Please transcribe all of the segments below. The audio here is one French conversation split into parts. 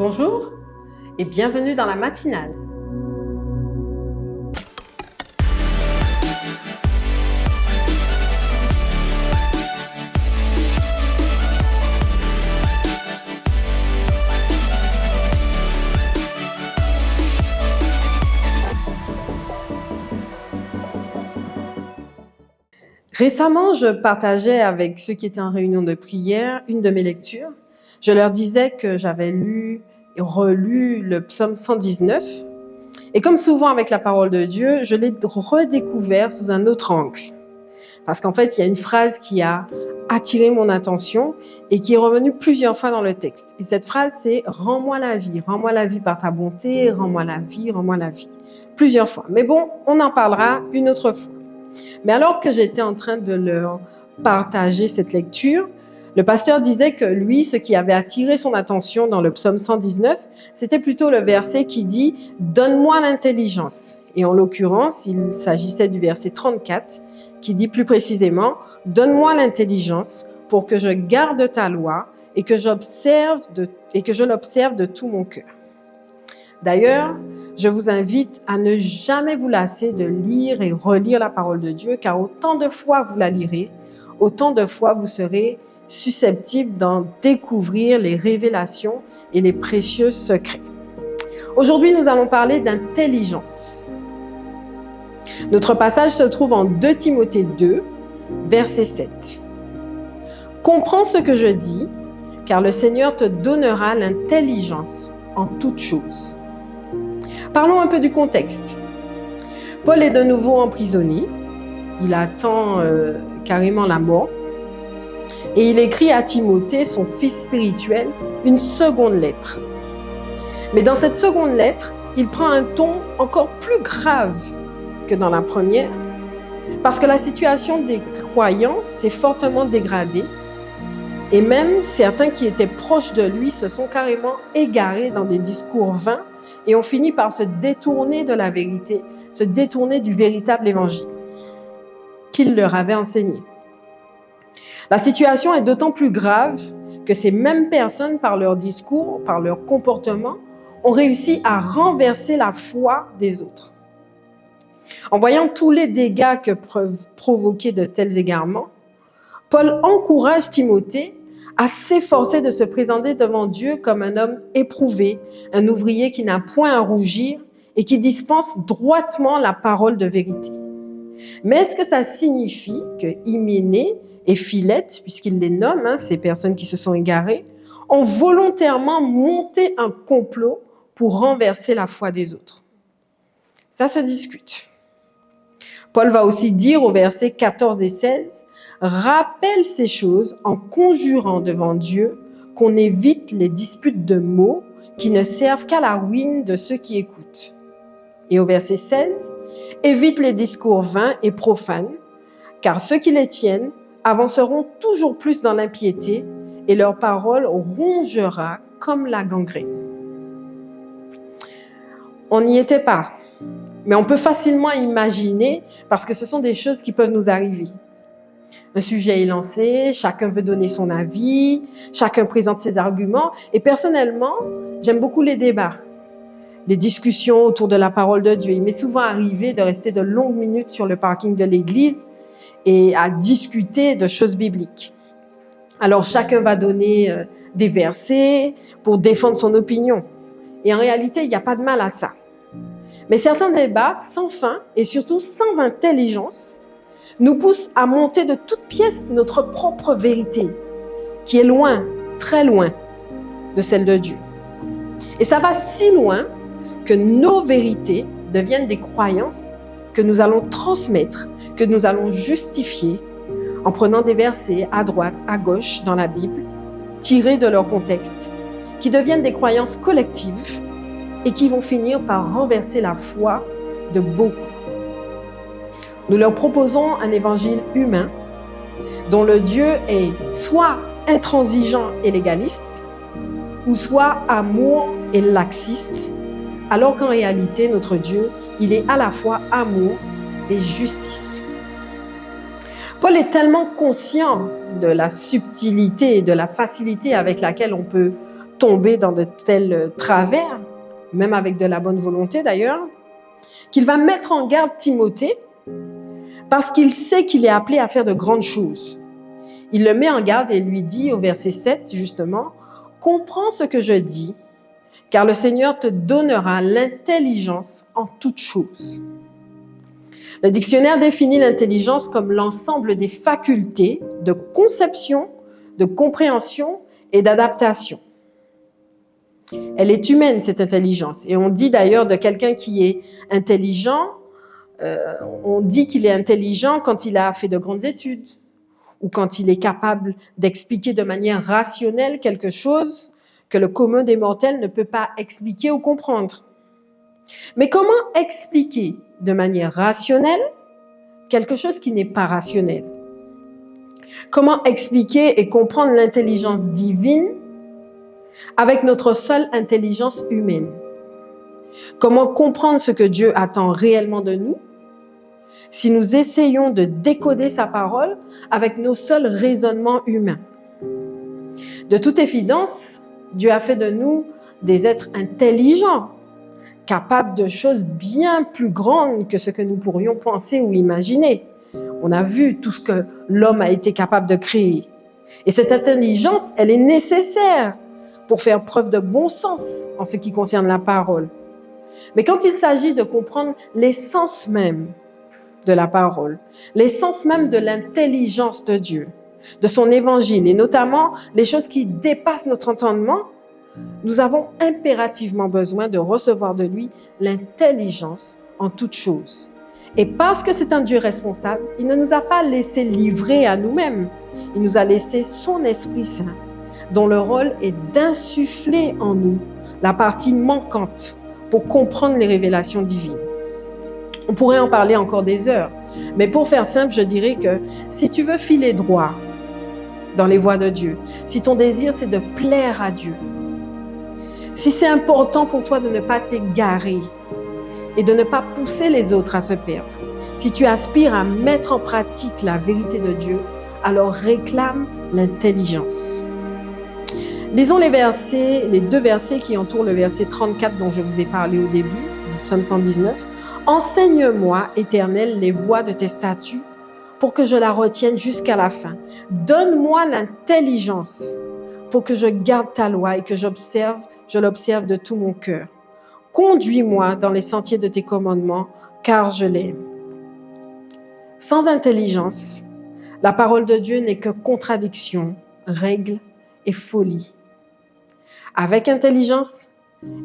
Bonjour et bienvenue dans la matinale. Récemment, je partageais avec ceux qui étaient en réunion de prière une de mes lectures. Je leur disais que j'avais lu et relu le psaume 119. Et comme souvent avec la parole de Dieu, je l'ai redécouvert sous un autre angle. Parce qu'en fait, il y a une phrase qui a attiré mon attention et qui est revenue plusieurs fois dans le texte. Et cette phrase, c'est « Rends-moi la vie par ta bonté, rends-moi la vie ». Plusieurs fois. Mais bon, on en parlera une autre fois. Mais alors que j'étais en train de leur partager cette lecture, le pasteur disait que lui, ce qui avait attiré son attention dans le psaume 119, c'était plutôt le verset qui dit « Donne-moi l'intelligence ». Et en l'occurrence, il s'agissait du verset 34 qui dit plus précisément « Donne-moi l'intelligence pour que je garde ta loi et que je l'observe de tout mon cœur ». D'ailleurs, je vous invite à ne jamais vous lasser de lire et relire la parole de Dieu, car autant de fois vous la lirez, autant de fois vous serez susceptible d'en découvrir les révélations et les précieux secrets. Aujourd'hui, nous allons parler d'intelligence. Notre passage se trouve en 2 Timothée 2, verset 7. « Comprends ce que je dis, car le Seigneur te donnera l'intelligence en toutes choses. » Parlons un peu du contexte. Paul est de nouveau emprisonné. Il attend carrément la mort. Et il écrit à Timothée, son fils spirituel, une seconde lettre. Mais dans cette seconde lettre, il prend un ton encore plus grave que dans la première, parce que la situation des croyants s'est fortement dégradée. Et même certains qui étaient proches de lui se sont carrément égarés dans des discours vains et ont fini par se détourner de la vérité, se détourner du véritable évangile qu'il leur avait enseigné. La situation est d'autant plus grave que ces mêmes personnes, par leur discours, par leur comportement, ont réussi à renverser la foi des autres. En voyant tous les dégâts que peuvent provoquer de tels égarements, Paul encourage Timothée à s'efforcer de se présenter devant Dieu comme un homme éprouvé, un ouvrier qui n'a point à rougir et qui dispense droitement la parole de vérité. Mais est-ce que ça signifie que Hyménée et Philette, puisqu'il les nomme, ces personnes qui se sont égarées, ont volontairement monté un complot pour renverser la foi des autres? Ça se discute. Paul va aussi dire au versets 14 et 16 « Rappelle ces choses en conjurant devant Dieu qu'on évite les disputes de mots qui ne servent qu'à la ruine de ceux qui écoutent. » Et au verset 16 « Évite les discours vains et profanes, car ceux qui les tiennent avanceront toujours plus dans l'impiété et leur parole rongera comme la gangrène. » On n'y était pas. Mais on peut facilement imaginer, parce que ce sont des choses qui peuvent nous arriver. Un sujet est lancé, chacun veut donner son avis, chacun présente ses arguments. Et personnellement, j'aime beaucoup les débats, les discussions autour de la parole de Dieu. Il m'est souvent arrivé de rester de longues minutes sur le parking de l'église et à discuter de choses bibliques. Alors chacun va donner des versets pour défendre son opinion. Et en réalité, il n'y a pas de mal à ça. Mais certains débats sans fin et surtout sans intelligence nous poussent à monter de toutes pièces notre propre vérité, qui est loin, très loin de celle de Dieu. Et ça va si loin que nos vérités deviennent des croyances que nous allons transmettre, que nous allons justifier en prenant des versets à droite, à gauche dans la Bible, tirés de leur contexte, qui deviennent des croyances collectives et qui vont finir par renverser la foi de beaucoup. Nous leur proposons un évangile humain dont le Dieu est soit intransigeant et légaliste, ou soit amour et laxiste, alors qu'en réalité, notre Dieu, il est à la fois amour et justice. Paul est tellement conscient de la subtilité et de la facilité avec laquelle on peut tomber dans de tels travers, même avec de la bonne volonté d'ailleurs, qu'il va mettre en garde Timothée parce qu'il sait qu'il est appelé à faire de grandes choses. Il le met en garde et lui dit au verset 7 justement, « Comprends ce que je dis, car le Seigneur te donnera l'intelligence en toutes choses. » Le dictionnaire définit l'intelligence comme l'ensemble des facultés de conception, de compréhension et d'adaptation. Elle est humaine, cette intelligence. Et on dit d'ailleurs de quelqu'un qui est intelligent, on dit qu'il est intelligent quand il a fait de grandes études ou quand il est capable d'expliquer de manière rationnelle quelque chose que le commun des mortels ne peut pas expliquer ou comprendre. Mais comment expliquer de manière rationnelle quelque chose qui n'est pas rationnel? Comment expliquer et comprendre l'intelligence divine avec notre seule intelligence humaine? Comment comprendre ce que Dieu attend réellement de nous si nous essayons de décoder sa parole avec nos seuls raisonnements humains? De toute évidence, Dieu a fait de nous des êtres intelligents, capables de choses bien plus grandes que ce que nous pourrions penser ou imaginer. On a vu tout ce que l'homme a été capable de créer. Et cette intelligence, elle est nécessaire pour faire preuve de bon sens en ce qui concerne la parole. Mais quand il s'agit de comprendre l'essence même de la parole, l'essence même de l'intelligence de Dieu, de son évangile, et notamment les choses qui dépassent notre entendement, nous avons impérativement besoin de recevoir de lui l'intelligence en toutes choses. Et parce que c'est un Dieu responsable, il ne nous a pas laissé livrer à nous-mêmes. Il nous a laissé son Esprit Saint, dont le rôle est d'insuffler en nous la partie manquante pour comprendre les révélations divines. On pourrait en parler encore des heures, mais pour faire simple, je dirais que si tu veux filer droit dans les voies de Dieu, si ton désir c'est de plaire à Dieu, si c'est important pour toi de ne pas t'égarer et de ne pas pousser les autres à se perdre, si tu aspires à mettre en pratique la vérité de Dieu, alors réclame l'intelligence. Lisons les deux versets qui entourent le verset 34 dont je vous ai parlé au début, du psaume 119. « Enseigne-moi, Éternel, les voies de tes statuts pour que je la retienne jusqu'à la fin. Donne-moi l'intelligence pour que je garde ta loi et que je l'observe de tout mon cœur. Conduis-moi dans les sentiers de tes commandements, car je l'aime. » Sans intelligence, la parole de Dieu n'est que contradiction, règle et folie. Avec intelligence,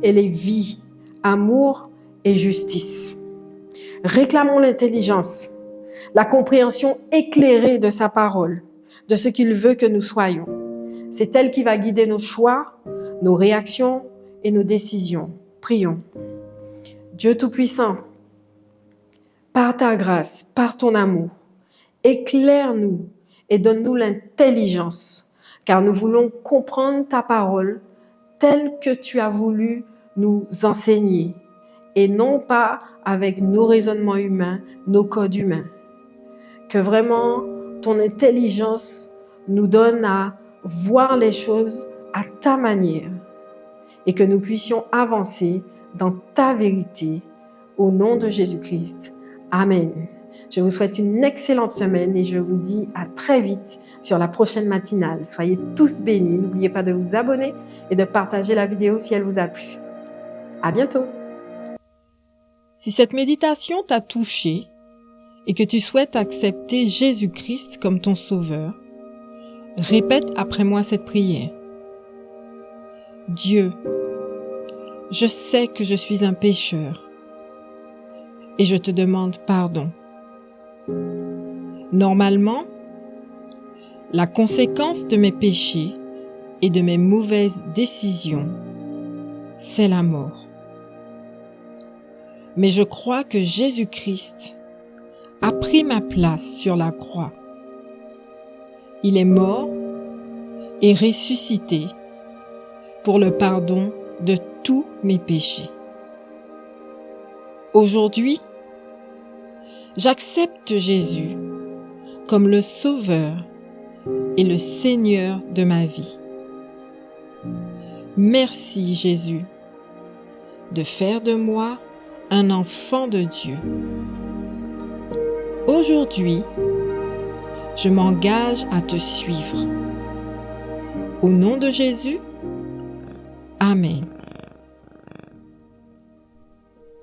elle est vie, amour et justice. Réclamons l'intelligence, la compréhension éclairée de sa parole, de ce qu'il veut que nous soyons. C'est elle qui va guider nos choix, nos réactions et nos décisions. Prions. Dieu Tout-Puissant, par ta grâce, par ton amour, éclaire-nous et donne-nous l'intelligence, car nous voulons comprendre ta parole telle que tu as voulu nous enseigner, et non pas avec nos raisonnements humains, nos codes humains. Que vraiment ton intelligence nous donne à voir les choses à ta manière et que nous puissions avancer dans ta vérité au nom de Jésus-Christ. Amen. Je vous souhaite une excellente semaine et je vous dis à très vite sur la prochaine matinale. Soyez tous bénis. N'oubliez pas de vous abonner et de partager la vidéo si elle vous a plu. À bientôt. Si cette méditation t'a touché et que tu souhaites accepter Jésus-Christ comme ton sauveur, répète après moi cette prière. Dieu, je sais que je suis un pécheur et je te demande pardon. Normalement, la conséquence de mes péchés et de mes mauvaises décisions, c'est la mort. Mais je crois que Jésus-Christ a pris ma place sur la croix. Il est mort et ressuscité pour le pardon de tous mes péchés. Aujourd'hui, j'accepte Jésus comme le Sauveur et le Seigneur de ma vie. Merci Jésus de faire de moi un enfant de Dieu. Aujourd'hui, je m'engage à te suivre. Au nom de Jésus, Amen.